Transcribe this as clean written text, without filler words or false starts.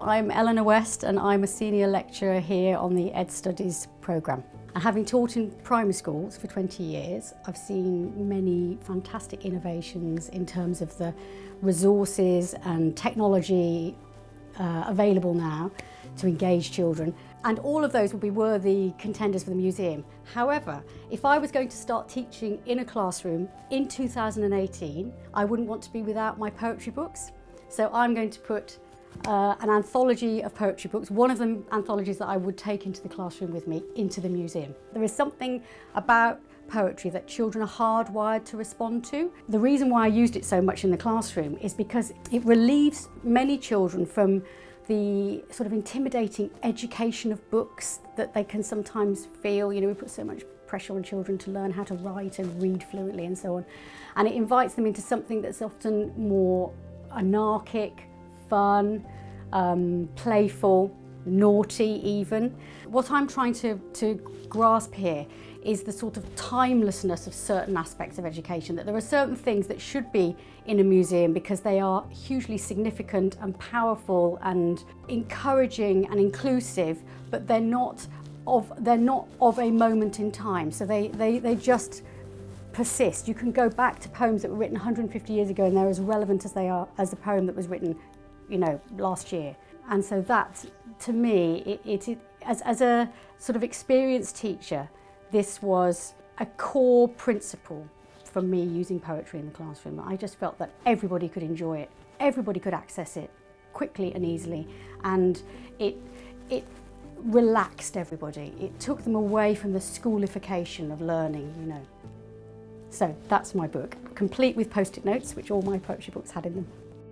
I'm Eleanor West and I'm a senior lecturer here on the Ed Studies programme. And having taught in primary schools for 20 years, I've seen many fantastic innovations in terms of the resources and technology available now to engage children. And all of those would be worthy contenders for the museum. However, if I was going to start teaching in a classroom in 2018, I wouldn't want to be without my poetry books. So I'm going to put an anthology of poetry books, one of them anthologies that I would take into the classroom with me, into the museum. There is something about poetry that children are hardwired to respond to. The reason why I used it so much in the classroom is because it relieves many children from the sort of intimidating education of books that they can sometimes feel. You know, we put so much pressure on children to learn how to write and read fluently and so on. And it invites them into something that's often more anarchic, fun, playful, naughty even. What I'm trying to grasp here is the sort of timelessness of certain aspects of education, that there are certain things that should be in a museum because they are hugely significant and powerful and encouraging and inclusive, but they're not of a moment in time. So they just persist. You can go back to poems that were written 150 years ago and they're as relevant as they are as the poem that was written, you know, last year. And so that, to me, as a sort of experienced teacher, this was a core principle for me using poetry in the classroom. I just felt that everybody could enjoy it, everybody could access it quickly and easily, and it relaxed everybody. It took them away from the schoolification of learning, you know. So that's my book, complete with post-it notes, which all my poetry books had in them.